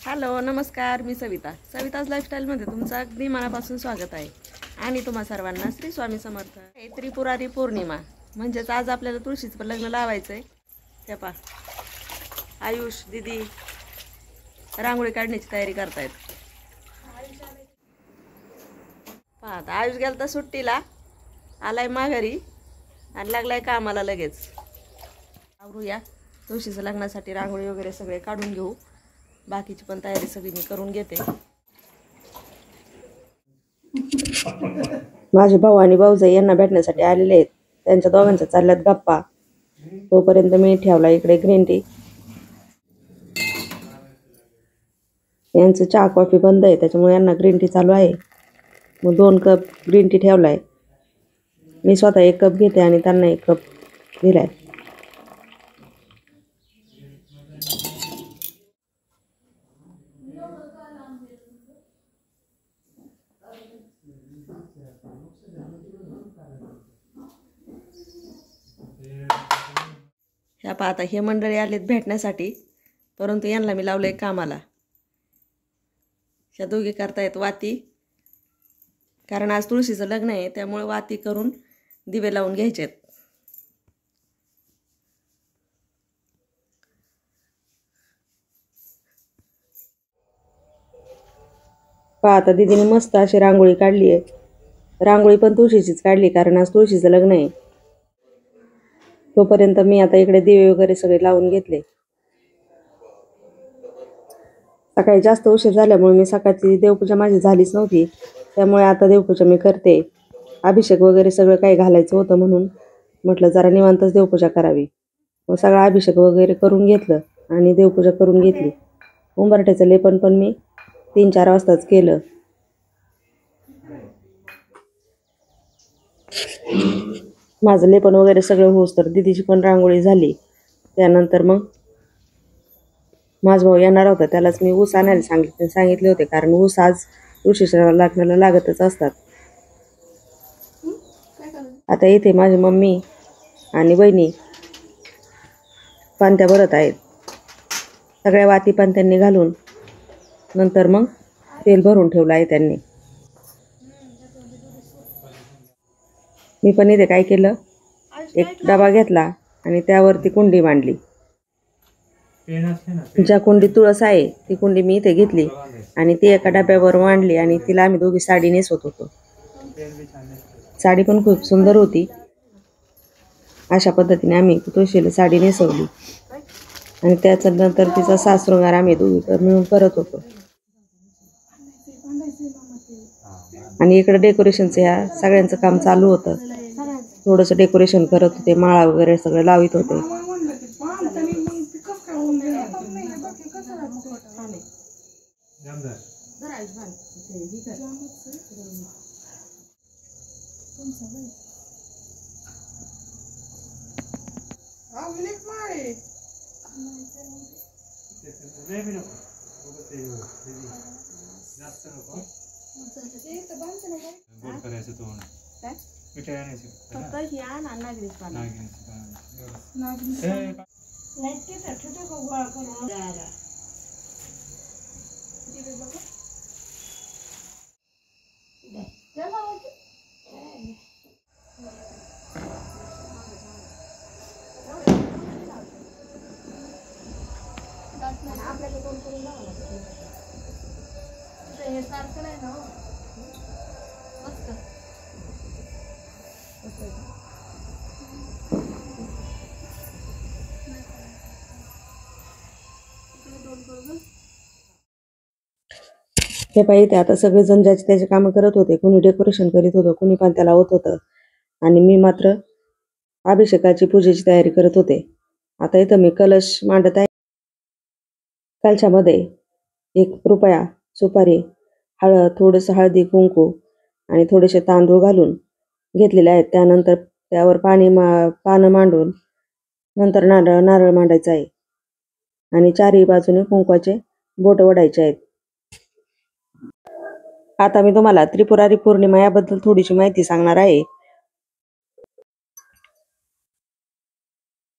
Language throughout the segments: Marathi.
हॅलो नमस्कार, मी सविताज लाईफस्टाईलमध्ये तुमचं अगदी मनापासून स्वागत आहे. आणि तुम्हा सर्वांना श्री स्वामी समर्थ. त्रिपुरारी पौर्णिमा म्हणजेच आज आपल्याला तुळशीचं लग्न लावायचं आहे. त्या पा आयुष दीदी रांगोळी काढण्याची तयारी करतायत. आता आयुष गेला तर सुट्टीला, आलाय माघारी आणि लागलाय कामाला लगेच. आवरूया तुळशीचं लग्नासाठी रांगोळी वगैरे सगळे काढून घेऊ. बाकीची पण तयारी सगळी मी करून घेते. माझे भाऊ आणि भाऊजाई यांना भेटण्यासाठी आलेले आहेत. त्यांच्या दोघांच्या चालल्यात गप्पा. तोपर्यंत मी ठेवला इकडे ग्रीन टी. यांचं चहा कॉफी बंद आहे, त्याच्यामुळे यांना ग्रीन टी चालू आहे. मग 2 कप ग्रीन टी ठेवलाय. मी स्वतः 1 कप घेते आणि त्यांना 1 कप दिलाय. ह्या पाहता हे मंडळी आलेत भेटण्यासाठी, परंतु यांना मी लावलंय कामाला. ह्या दोघी करतायत वाती, कारण आज तुळशीचं लग्न आहे, त्यामुळे वाती करून दिवे लावून घ्यायचेत. पाहता दीदीने मस्त अशी रांगोळी काढली आहे. रांगोळी पण तुळशीचीच काढली, कारण आज तुळशीचं लग्न आहे. तोपर्यंत मी आता इकडे दिवे वगैरे सगळे लावून घेतले. सकाळी जास्त उशीर झाल्यामुळे मी सकाळची देवपूजा माझी झालीच नव्हती, त्यामुळे आता देवपूजा मी करते. अभिषेक वगैरे सगळं काही घालायचं होतं, म्हणून म्हटलं जरा निवांतच देवपूजा करावी. मग सगळा अभिषेक वगैरे करून घेतलं आणि देवपूजा करून घेतली. उंबरठ्याचं लेपन पण मी 3-4 वाजताच केलं. माझं लेपन वगैरे सगळं होस तर दीदीची पण रांगोळी झाली. त्यानंतर मग माझा भाऊ येणार होता, त्यालाच मी ऊस आणायला सांगितले होते, कारण ऊस आज तुळशीच्या लग्नाला लागतच असतात. आता इथे माझी मम्मी आणि बहिणी पांत्या भरत आहेत. सगळ्या वाती पांत्यांनी घालून नंतर मग तेल भरून ठेवलं आहे त्यांनी. मी पण इथे काय केलं, एक डबा घेतला आणि त्यावरती कुंडी मांडली. ज्या कुंडीत तुळस आहे ती कुंडी मी इथे घेतली आणि ती एका डब्यावर मांडली आणि तिला आम्ही दोघी साडी नेसवत होतो. साडी पण खूप सुंदर होती. अशा पद्धतीने आम्ही तुळशीला साडी नेसवली आणि त्याच्यानंतर तिचा सासशृंगार आम्ही दोघी मिळून करत होतो. आणि इकडे डेकोरेशनचं ह्या सगळ्यांचं काम चालू होतं. थोडंसं डेकोरेशन करत होते, माळा वगैरे सगळं लावित होते. हे पाहिजे आता सगळेजण ज्याचे त्याचे कामं करत होते. कोणी डेकोरेशन करीत होतं, कोणी पांत्या लावत होतं आणि मी मात्र अभिषेकाची पूजेची तयारी करत होते. आता इथं मी कलश मांडत आहे. कलशामध्ये 1 रुपया, सुपारी, हळद, थोडंसं हळदी कुंकू आणि थोडेसे तांदूळ घालून घेतलेले आहेत. त्यानंतर त्यावर पानं मांडून नंतर नारळ मांडायचा आहे आणि चारही बाजूने कुंकवाचे बोट ओढायचे आहेत. आता मी तुम्हाला त्रिपुरारी पौर्णिमा याबद्दल थोडीशी माहिती सांगणार आहे.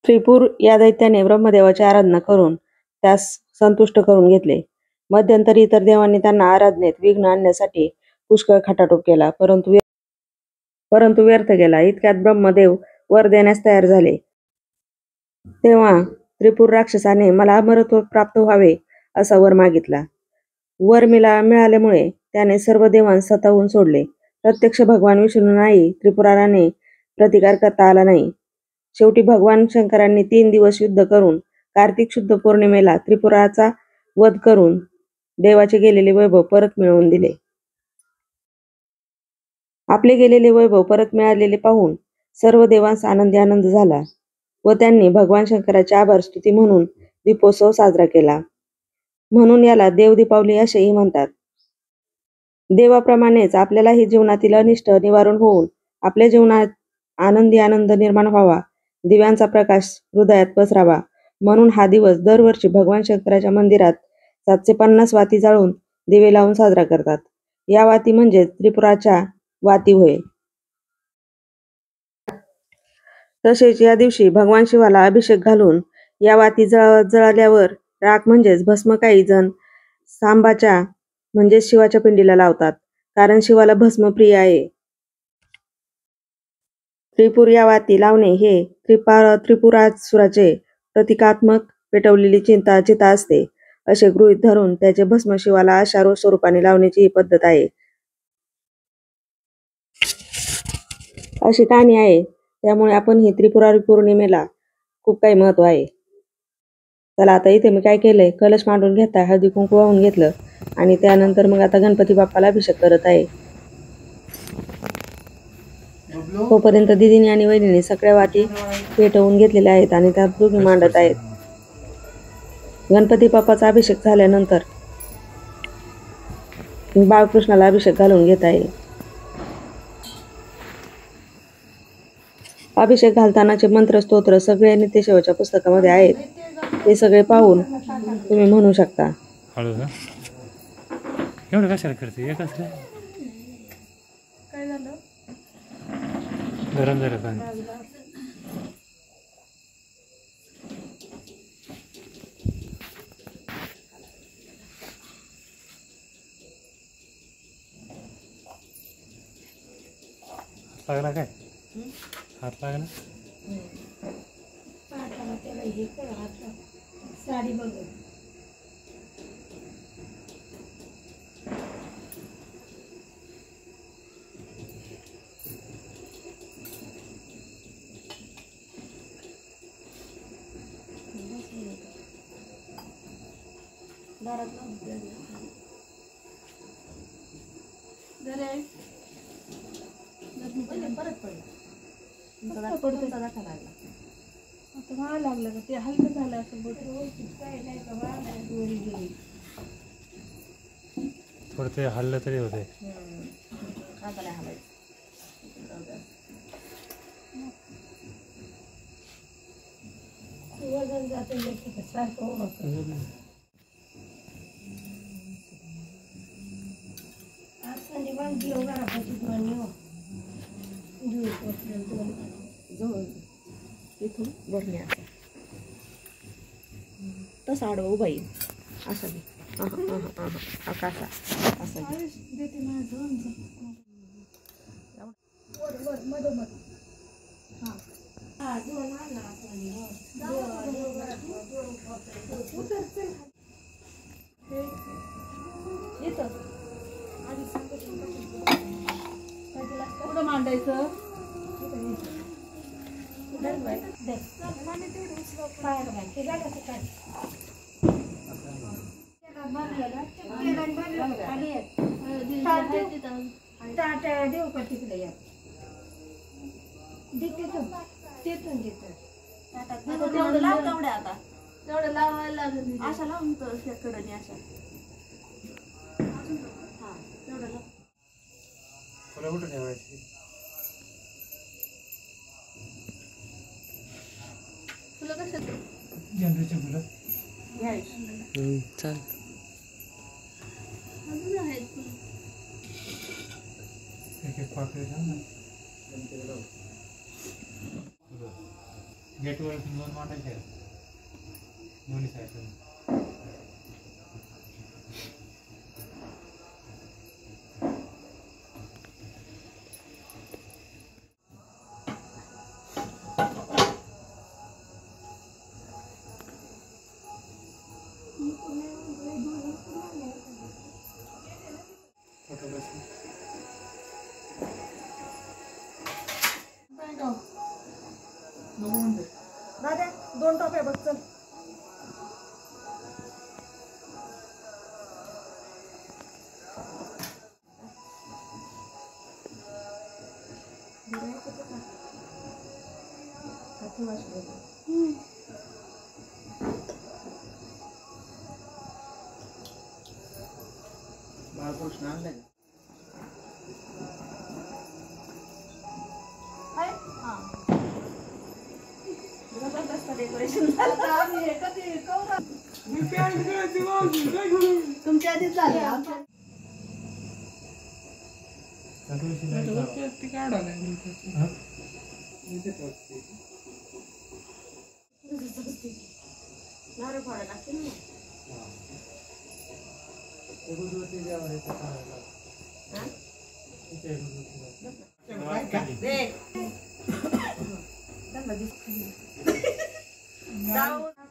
त्रिपुर या दैत्याने ब्रह्मदेवाची आराधना करून त्यास संतुष्ट करून घेतले. मध्यंतरी इतर देवांनी त्यांना आराधनेत विघ्न आणण्यासाठी पुष्कळ खटाटोप केला, परंतु व्यर्थ गेला. इतक्यात ब्रह्मदेव वर देण्यास तयार झाले. तेव्हा त्रिपुर राक्षसाने मला अमरत्व प्राप्त व्हावे असा वर मागितला. वर मिळाल्यामुळे त्याने सर्व देवांस स्वतःहून सोडले. प्रत्यक्ष भगवान विष्णूंनाही त्रिपुराराने प्रतिकार करता आला नाही. शेवटी भगवान शंकरांनी 3 दिवस युद्ध करून कार्तिक शुद्ध पौर्णिमेला त्रिपुराचा वध करून देवाचे गेलेले वैभव परत मिळवून दिले. आपले गेलेले वैभव परत मिळालेले पाहून सर्व देवांस आनंद झाला व त्यांनी भगवान शंकराचे आभार स्तुती म्हणून दीपोत्सव साजरा केला. म्हणून याला देव दीपावली असेही म्हणतात. देवाप्रमाणेच आपल्यालाही जीवनातील अनिष्ट निवारण होऊन आपल्या जीवनात आनंद निर्माण व्हावा, दिव्यांचा प्रकाश हृदयात पसरावा म्हणून हा दिवस दरवर्षी भगवान शंकराच्या मंदिरात 750 वाती जाळून दिवे लावून साजरा करतात. या वाती म्हणजे त्रिपुराच्या वाती होय. तसेच या दिवशी भगवान शिवाला अभिषेक घालून या वाती जळाल्यावर राख म्हणजेच भस्म काही जण सांबाच्या म्हणजेच शिवाच्या पिंडीला लावतात, कारण शिवाला भस्म प्रिय आहे. त्रिपुर या वाती लावणे हे त्रिपुरासुराचे प्रतिकात्मक पेटवलेली चिता असते असे गृहीत धरून त्याचे भस्म शिवाला अशा स्वरूपाने लावण्याची ही पद्धत आहे. अशी कहाणी आहे. त्यामुळे आपण ही त्रिपुरारी पौर्णिमेला खूप काही महत्व आहे. चला आता इथे मी काय केलंय, कलश मांडून घेता हळदी कुंकू वाहून घेतलं आणि त्यानंतर मग आता गणपती बाप्पाला अभिषेक करत आहे. तोपर्यंत दिदीने आणि वहिनीने सगळ्या वाती पेटवून घेतलेल्या आहेत आणि त्यात दोघी मांडत आहेत. गणपती बाप्पाचा अभिषेक झाल्यानंतर बाळकृष्णाला अभिषेक घालून घेत आहे. अभिषेक घालतानाचे मंत्र स्तोत्र सगळे नित्यसेवेच्या पुस्तकामध्ये आहेत. ते सगळे पाहून तुम्ही म्हणू शकता. एवढं कशाला करते? एकच काय झालं? गरम झालं पाणी. लागला काय? हात लागला? साडी बघ. परत पडला पडतो लागला आता मला लागलं का ते हलकं झालं असं थोडं ते हल्लं तरी होते. वजन जाते सारखं इथून वरण्या तसा आडवा उभा येईल असा घे. कसा असा कुठं मांडायचं? देऊ का तिकडे या तिथून तेवढं लाव तेवढ्या आता तेवढं लावायला लागेल अशा लावून तर कडनी अशा हा तेवढं लाव. फुलं कुठं ठेवायची? फुलं कशात? झेंडूची फुलं चाल अजून आहेत फुलं. एक एक पाकळी गेटवर 2 मांडायचे दोन्ही साईडला. टॉप आहे बघ चल. बाळकृष्ण आणलाय डेकोरेशन तुमच्या आधीच झाले नारळ फोडा लागते ना.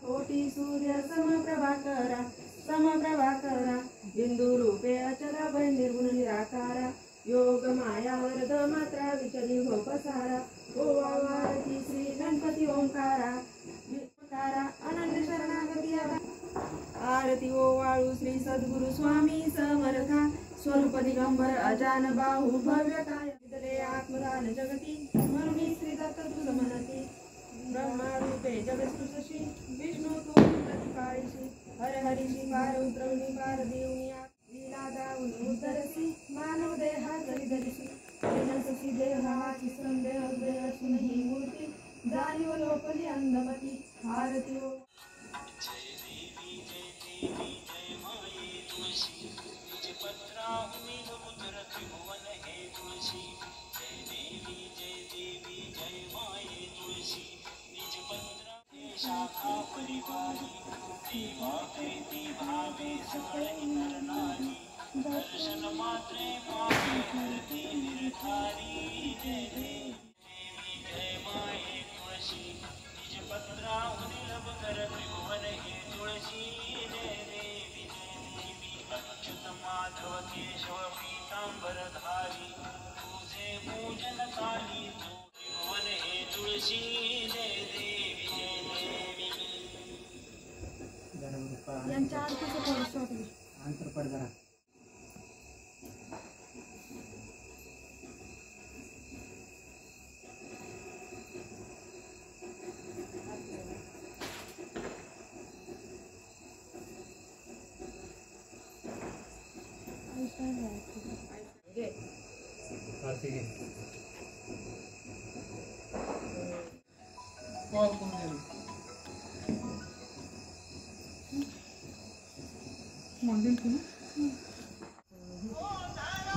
कोटी सूर्य समप्रभा करा बिंदू रूपे अचला भय निर्गुण निराकारा योग माया वरद मात्रा विचली हो पसारा ओ आरती श्री गणपती ओंकारा आनंद शरणागती आरती ओ वाळू श्री सद्गुरु स्वामी समर्था स्वरूप दिगंबर अजान बाहू भव्य काय विदले आत्मदान जगती म्हणून श्री दत्त तुझ म्हणती ब्रह्मा रूपे जगत्सृष्टी विष्णू तू प्रतिकाळीशी हर हरीशी पार उतरवणी पार देवनी लीला दाऊन उद्धरसी मानव देहा जरी धरिसी विनससी देहाची संदेह हृदय असून ही मूर्ती जाणीव लोकली अंधमती आरती ओ शाखा परिवारी सेवा करती भावे सकल नर नारी दर्शन मात्रे पावे करती निर्धारी जय देवी जय माये तुळशी निज पत्राहुन लब कर त्रिभुवन हे तुळशी जय देवी अच्युत माधव केशव पीतांबर धारी तुझे पूजन काली त्रिभुवन हे तुळशी जय देवी यांच्या आरतीचं थोडं शॉर्ट घे. अंतर पड जरा.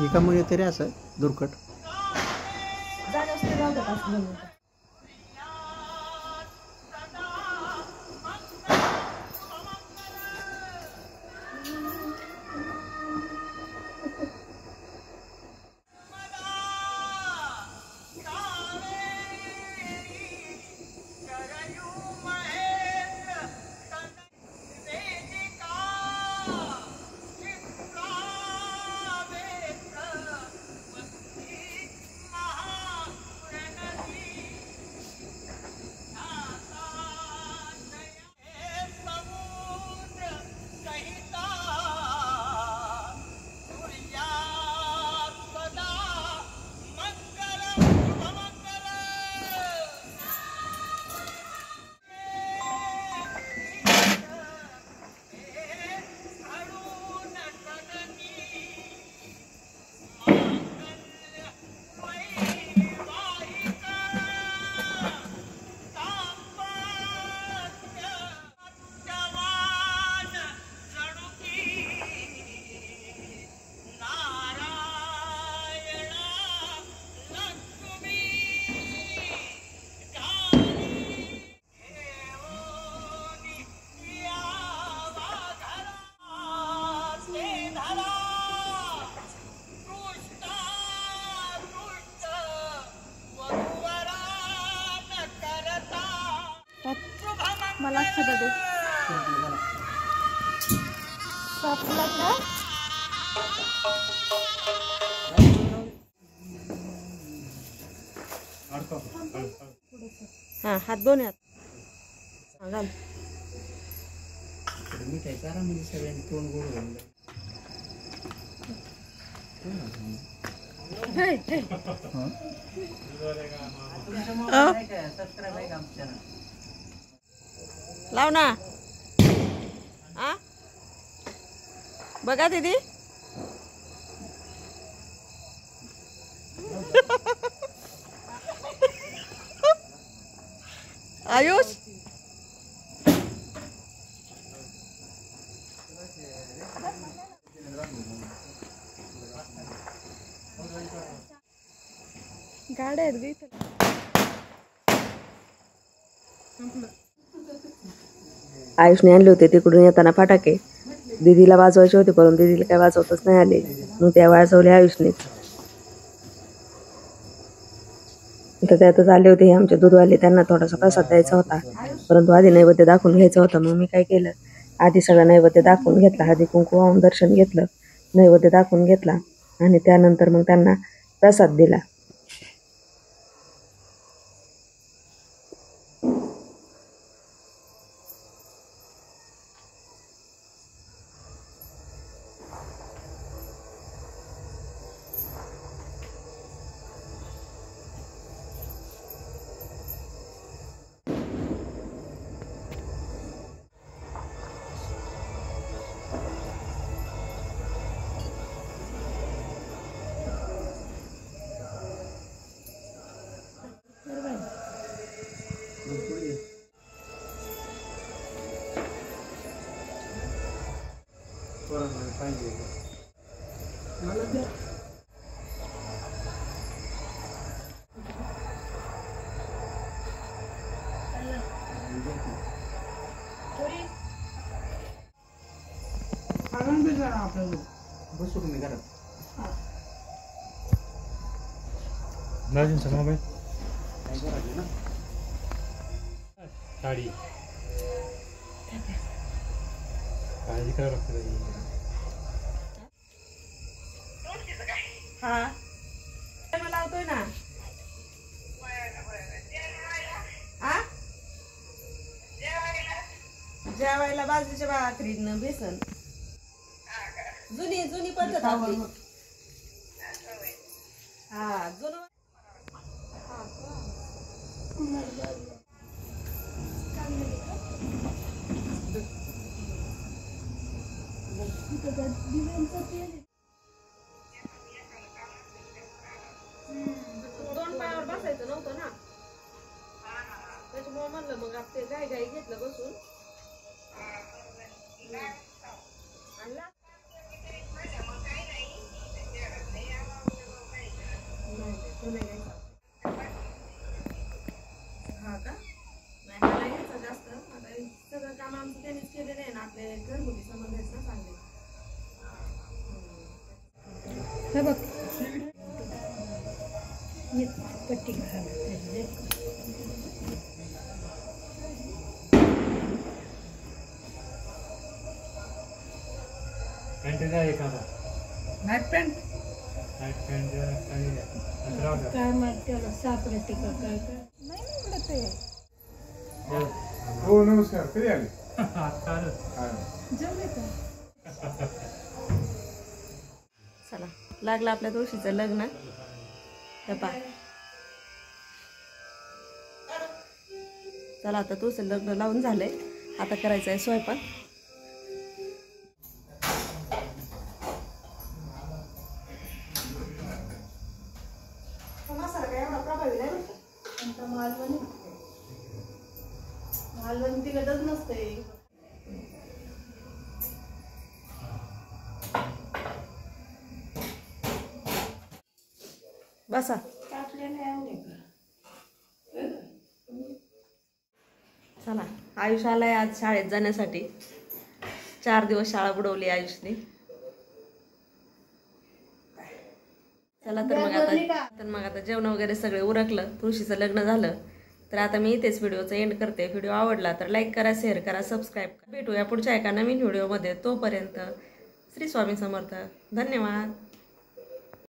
एका मुळे तरी असं दुर्कट जागा असते राहू द्या 5 मिनिटं. मला अक्षता दे. सापला का? हां हात दोन हात घाल. मिठाई चारा म्हणजे सगळ्यांनी तोंड गोड होऊन जाईल. सबस्क्राईब आहे का आमच्या चॅनल? लाव ना. आ बघा दीदी. आयुष गाड्या आहेत गे. आयुषने आणले होते तिकडून येताना फटाके. दीदीला वाजवायचे होते परंतु दीदीला काय वाजवतच नाही आले, मग त्या वाजवले आयुषनेच. तर त्यातच आले होते हे आमचे दूधवाले, त्यांना थोडासा प्रसाद द्यायचा होता परंतु आधी नैवेद्य दाखवून घ्यायचं होतं. मग मी काय केलं, आधी सगळं नैवेद्य दाखवून घेतला, हळदी कुंकू वाहून दर्शन घेतलं, नैवेद्य दाखवून घेतला आणि त्यानंतर मग त्यांना प्रसाद दिला. बसू तुम्ही घरात. दाजींचा मोबाईल काय करायचं ना? साडी काळजी करावं लागतं त्याची. हा लावतोय ना. जेवायला बाजरीच्या भाकरीनं बेसन. जुनी जुनी पद्धत आपली. हा जुनं. दोन पायावर बसायचं नव्हतं ना, त्याच्यामुळे म्हणलं मग आपले गाई गाई घेतलं बसून. हा का नाही मला घ्यायचं जास्त. आता सगळं काम आमचं त्यांनीच केलेलं आहे ना, आपले घरगुती संबंध आहेत ना चांगले. हे बघ पट्टी घाला. पॅन्ट द्या एक आता. नाईट पॅन्ट नाईट पॅन्ट द्या, साडी द्या. नंतर राहू द्या. काय माहिती त्याला सापडते का काय काय नाही निवडत आहे. हो नमस्कार. कधी आले? आता आलं. जमले का? चला लागलं आपल्या तुळशीचं लग्न. डबा चला आता तुळशीचं लग्न लावून झालंय, आता करायचं आहे स्वयंपाक. मसाला काय एवढा प्रभावी नाही बरं का. आता मालवणी तिकडच नसते. बसा. चला आयुष आलाय आज शाळेत जाण्यासाठी. 4 दिवस शाळा बुडवली आयुषने. चला तर मग आता जेवण वगैरे सगळे उरकलं, तुळशीचं लग्न झालं. तर आता मी इथेच व्हिडिओचा एंड करते. व्हिडिओ आवडला तर लाईक करा, शेअर करा, सबस्क्राईब करा. भेटूया पुढच्या एका नवीन व्हिडिओमध्ये. तोपर्यंत श्री स्वामी समर्थ. धन्यवाद.